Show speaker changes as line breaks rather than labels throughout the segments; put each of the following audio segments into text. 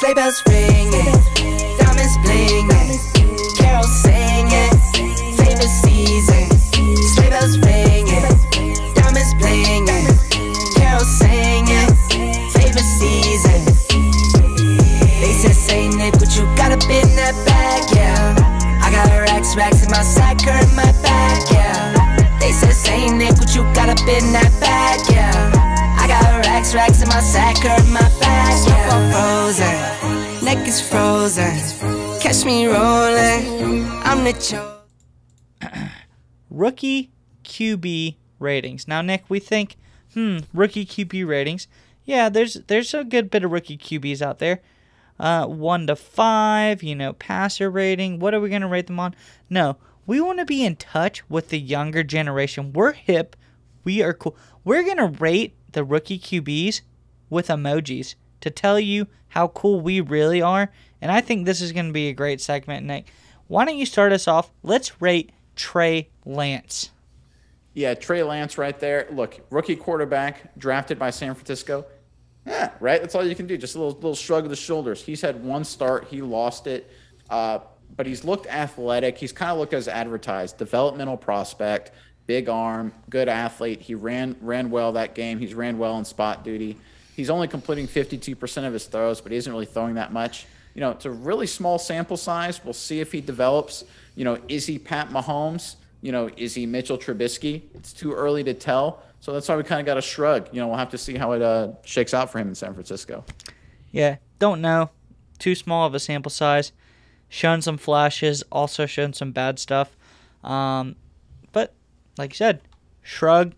Sleigh bells ringing, diamonds blinging, carols singing, favorite season. Sleigh bells ringing, diamonds blinging, carols singing, favorite season. They said, say Nick, what you got up in that bag, yeah. I got racks in my sack or in my bag, yeah. They said, say Nick, what you got up in that bag, yeah. I got racks in my sack or in my bag, yeah. Frozen, neck is frozen, catch me rolling, I'm the
Rookie QB ratings. Now, Nick, we think, rookie QB ratings. Yeah, there's a good bit of rookie QBs out there. 1 to 5, passer rating. What are we going to rate them on? No, we want to be in touch with the younger generation. We're hip. We are cool. We're going to rate the rookie QBs with emojis to tell you how cool we really are. And I think this is going to be a great segment, Nick. Why don't you start us off? Let's rate Trey Lance.
Yeah, Trey Lance right there. Look, rookie quarterback drafted by San Francisco. Yeah, right? That's all you can do. Just a little shrug of the shoulders. He's had one start. He lost it. But he's looked athletic. He's kind of looked as advertised. Developmental prospect, big arm, good athlete. He ran well that game. He's ran well in spot duty. He's only completing 52% of his throws, but he isn't really throwing that much. It's a really small sample size. We'll see if he develops. Is he Pat Mahomes? Is he Mitchell Trubisky? It's too early to tell. So that's why we kind of got to shrug. We'll have to see how it shakes out for him in San Francisco.
Yeah, don't know. Too small of a sample size. Shown some flashes, also shown some bad stuff. But like you said, shrug.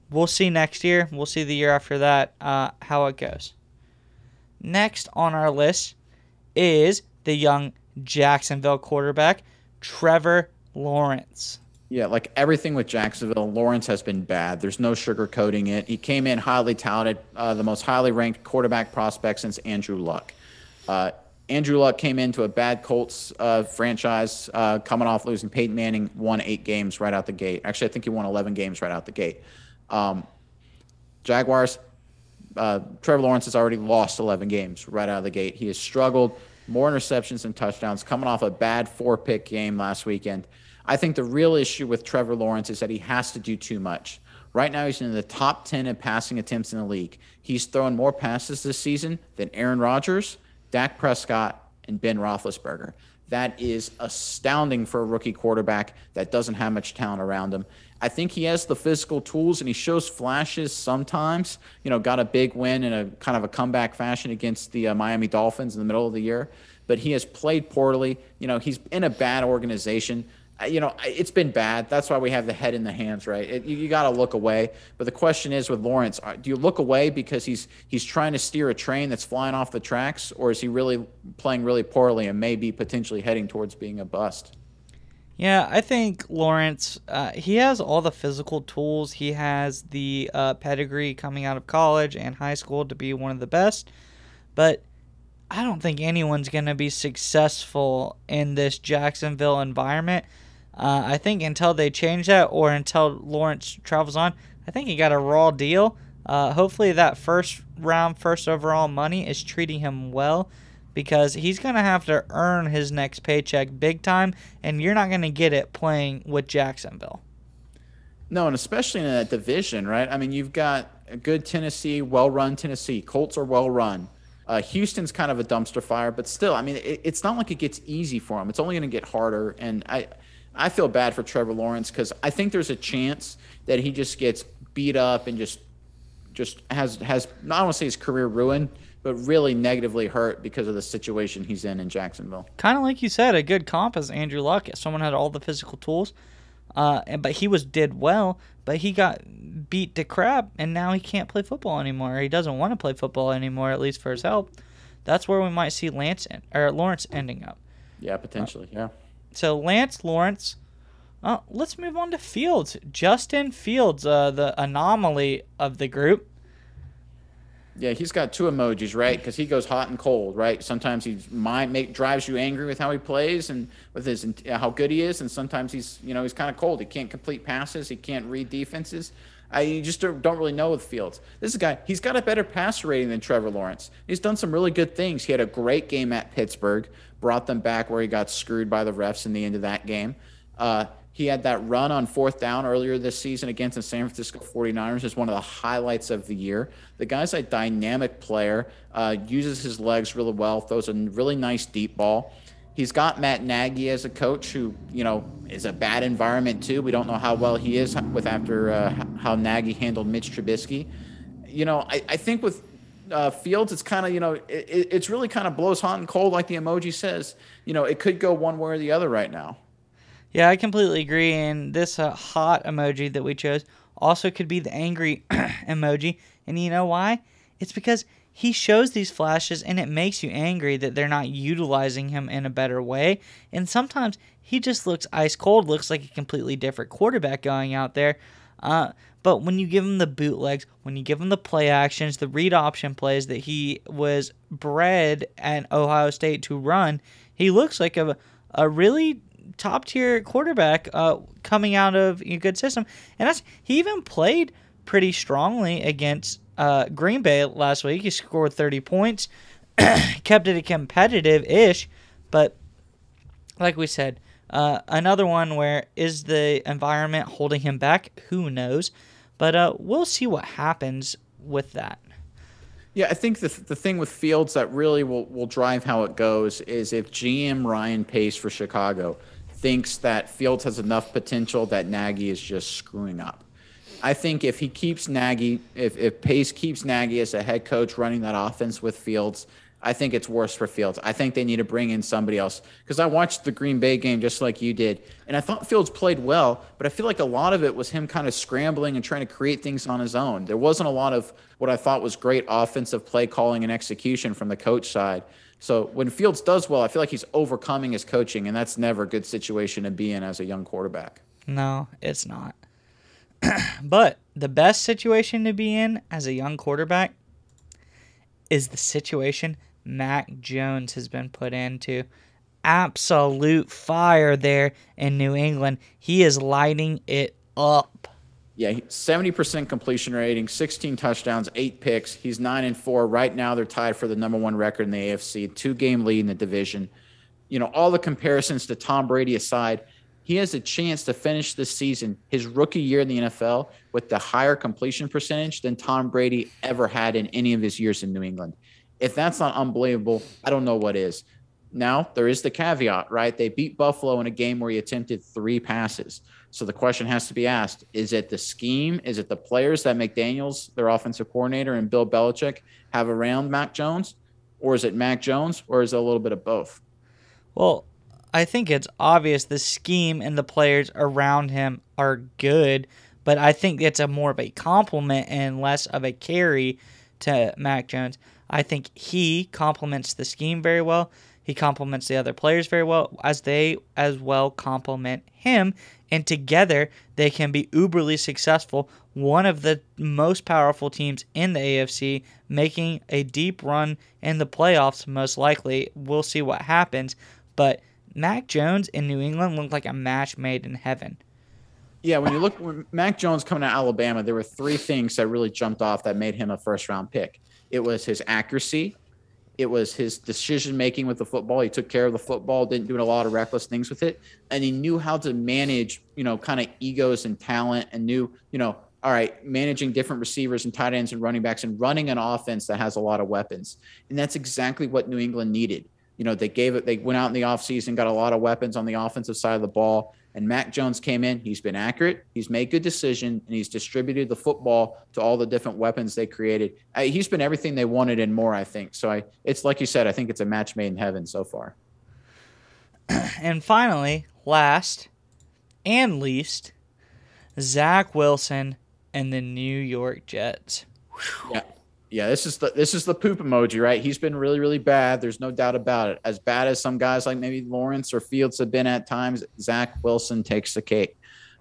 We'll see next year. We'll see the year after that how it goes. Next on our list is the young Jacksonville quarterback, Trevor Lawrence.
Yeah, like everything with Jacksonville, Lawrence has been bad. There's no sugarcoating it. He came in highly touted, the most highly ranked quarterback prospect since Andrew Luck. Andrew Luck came into a bad Colts franchise, coming off losing. Peyton Manning won 8 games right out the gate. Actually, I think he won 11 games right out the gate. Jaguars, Trevor Lawrence has already lost 11 games right out of the gate. He has struggled, more interceptions than touchdowns, coming off a bad 4-pick game last weekend. I think the real issue with Trevor Lawrence is that he has to do too much. Right now, he's in the top 10 in passing attempts in the league. He's thrown more passes this season than Aaron Rodgers, Dak Prescott, and Ben Roethlisberger. That is astounding for a rookie quarterback that doesn't have much talent around him. I think he has the physical tools, and he shows flashes sometimes. Got a big win in a kind of a comeback fashion against the Miami Dolphins in the middle of the year. But he has played poorly. He's in a bad organization. It's been bad. That's why we have the head in the hands, right? You got to look away. But the question is with Lawrence, do you look away because he's trying to steer a train that's flying off the tracks, or is he really playing really poorly and maybe potentially heading towards being a bust?
Yeah, I think Lawrence, he has all the physical tools. He has the pedigree coming out of college and high school to be one of the best. But I don't think anyone's going to be successful in this Jacksonville environment. I think until they change that or until Lawrence travels on, I think he got a raw deal. Hopefully that first overall money is treating him well, because he's going to have to earn his next paycheck big time, and you're not going to get it playing with Jacksonville.
No, and especially in that division, right? I mean, you've got a good Tennessee, well-run Tennessee. Colts are well-run. Houston's kind of a dumpster fire, but still, I mean, it's not like it gets easy for him. It's only going to get harder, and I feel bad for Trevor Lawrence because I think there's a chance that he just gets beat up and just has not want to say his career ruined, but really negatively hurt because of the situation he's in Jacksonville.
Kind of like you said, a good comp is Andrew Luck. Someone had all the physical tools, but he did well, but he got beat to crap, and now he can't play football anymore. He doesn't want to play football anymore, at least for his health. That's where we might see Lawrence ending up.
Yeah, potentially, yeah.
So Lawrence. Let's move on to Fields. Justin Fields, the anomaly of the group.
Yeah, he's got 2 emojis, right? Because he goes hot and cold, right? Sometimes he drives you angry with how he plays and with how good he is, and sometimes he's kind of cold. He can't complete passes. He can't read defenses. You just don't really know with Fields. This is a guy, he's got a better passer rating than Trevor Lawrence. He's done some really good things. He had a great game at Pittsburgh, brought them back where he got screwed by the refs in the end of that game. He had that run on 4th down earlier this season against the San Francisco 49ers as one of the highlights of the year. The guy's a dynamic player, uses his legs really well, throws a really nice deep ball. He's got Matt Nagy as a coach who, is a bad environment too. We don't know how well he is with after how Nagy handled Mitch Trubisky. I think with Fields, it's kind of, it's really kind of blows hot and cold like the emoji says. It could go one way or the other right now.
Yeah, I completely agree. And this hot emoji that we chose also could be the angry emoji. And you know why? It's because he shows these flashes and it makes you angry that they're not utilizing him in a better way. And sometimes he just looks ice cold, looks like a completely different quarterback going out there. But when you give him the bootlegs, when you give him the play actions, the read option plays that he was bred at Ohio State to run, he looks like a really top-tier quarterback coming out of a good system. And he even played pretty strongly against Green Bay last week. He scored 30 points, kept it competitive-ish, but like we said, another one where is the environment holding him back? Who knows? But we'll see what happens with that.
Yeah, I think the thing with Fields that really will drive how it goes is if GM Ryan Pace for Chicago thinks that Fields has enough potential that Nagy is just screwing up. I think if he keeps Nagy, if Pace keeps Nagy as a head coach running that offense with Fields, I think it's worse for Fields. I think they need to bring in somebody else because I watched the Green Bay game just like you did, and I thought Fields played well, but I feel like a lot of it was him kind of scrambling and trying to create things on his own. There wasn't a lot of what I thought was great offensive play calling and execution from the coach side. So when Fields does well, I feel like he's overcoming his coaching, and that's never a good situation to be in as a young quarterback.
No, it's not. But the best situation to be in as a young quarterback is the situation Mac Jones has been put into. Absolute fire there in New England. He is lighting it up.
Yeah, 70% completion rating, 16 touchdowns, 8 picks. He's 9-4. Right now, they're tied for the #1 record in the AFC, 2-game lead in the division. All the comparisons to Tom Brady aside, he has a chance to finish this season, his rookie year in the NFL, with the higher completion percentage than Tom Brady ever had in any of his years in New England. If that's not unbelievable, I don't know what is. Now, there is the caveat, right? They beat Buffalo in a game where he attempted 3 passes. So the question has to be asked, is it the scheme? Is it the players that McDaniels, their offensive coordinator, and Bill Belichick have around Mac Jones? Or is it Mac Jones? Or is it a little bit of both?
Well, I think it's obvious the scheme and the players around him are good, but I think it's more of a compliment and less of a carry to Mac Jones. I think he complements the scheme very well. He complements the other players very well, as they as well complement him. And together, they can be uberly successful. One of the most powerful teams in the AFC, making a deep run in the playoffs, most likely. We'll see what happens. But Mac Jones in New England looked like a match made in heaven.
Yeah, when you look at Mac Jones coming to Alabama, there were 3 things that really jumped off that made him a first-round pick. It was his accuracy. It was his decision-making with the football. He took care of the football, didn't do a lot of reckless things with it. And he knew how to manage, kind of egos and talent and knew, all right, managing different receivers and tight ends and running backs and running an offense that has a lot of weapons. And that's exactly what New England needed. They went out in the offseason, got a lot of weapons on the offensive side of the ball. And Mac Jones came in. He's been accurate. He's made good decisions, and he's distributed the football to all the different weapons they created. He's been everything they wanted and more, I think. So it's like you said, I think it's a match made in heaven so far.
And finally, last and least, Zach Wilson and the New York Jets.
Yeah, this is the poop emoji, right? He's been really, really bad. There's no doubt about it. As bad as some guys like maybe Lawrence or Fields have been at times, Zach Wilson takes the cake.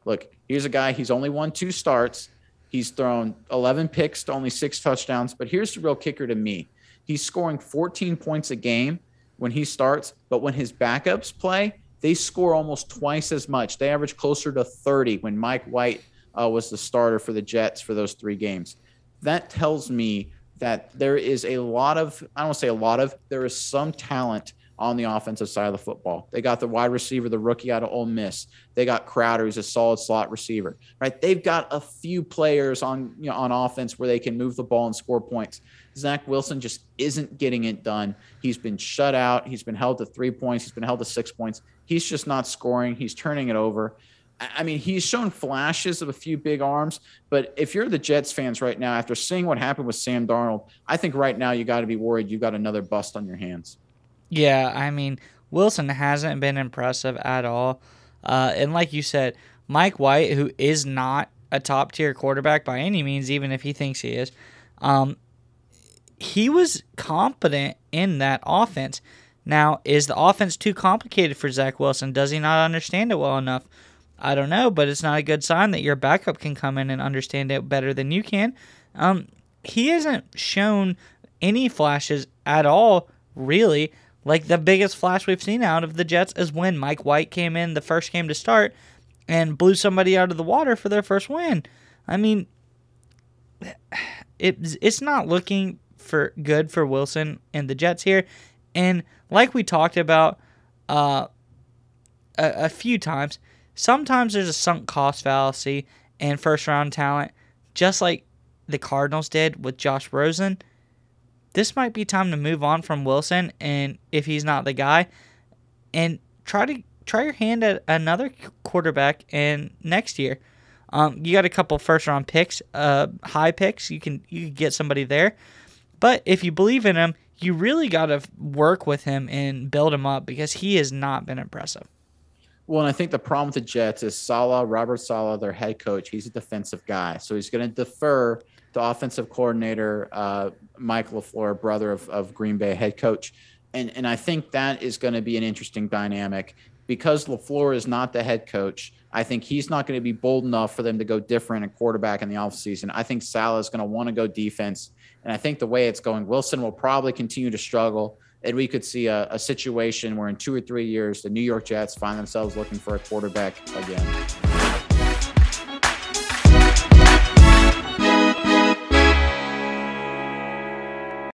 Look, here's a guy, he's only won 2 starts. He's thrown 11 picks to only 6 touchdowns. But here's the real kicker to me. He's scoring 14 points a game when he starts, but when his backups play, they score almost twice as much. They average closer to 30 when Mike White was the starter for the Jets for those 3 games. That tells me that there is a lot of, I don't want to say a lot of, there is some talent on the offensive side of the football. They got the wide receiver, the rookie out of Ole Miss. They got Crowder, who's a solid slot receiver, right? They've got a few players on offense where they can move the ball and score points. Zach Wilson just isn't getting it done. He's been shut out. He's been held to 3 points. He's been held to 6 points. He's just not scoring. He's turning it over. I mean, he's shown flashes of a few big arms, but if you're the Jets fans right now, after seeing what happened with Sam Darnold, I think right now you got to be worried you've got another bust on your hands.
Yeah, I mean, Wilson hasn't been impressive at all. And like you said, Mike White, who is not a top-tier quarterback by any means, even if he thinks he is, he was competent in that offense. Now, is the offense too complicated for Zach Wilson? Does he not understand it well enough? I don't know, but it's not a good sign that your backup can come in and understand it better than you can. He hasn't shown any flashes at all, really. Like, the biggest flash we've seen out of the Jets is when Mike White came in the first game to start and blew somebody out of the water for their first win. I mean, it's not looking for good for Wilson and the Jets here. And like we talked about a few times, sometimes there's a sunk cost fallacy in first-round talent, just like the Cardinals did with Josh Rosen. This might be time to move on from Wilson, and if he's not the guy, and try your hand at another quarterback in next year. You got a couple first-round picks, high picks. You can get somebody there, but if you believe in him, you really got to work with him and build him up because he has not been impressive.
Well, and I think the problem with the Jets is Robert Saleh, their head coach, he's a defensive guy. So he's going to defer to offensive coordinator Mike LaFleur, brother of Green Bay head coach. And I think that is going to be an interesting dynamic because LaFleur is not the head coach. I think he's not going to be bold enough for them to go different at quarterback in the offseason. I think Saleh is going to want to go defense. And I think the way it's going, Wilson will probably continue to struggle. And we could see a situation where in 2 or 3 years, the New York Jets find themselves looking for a quarterback again.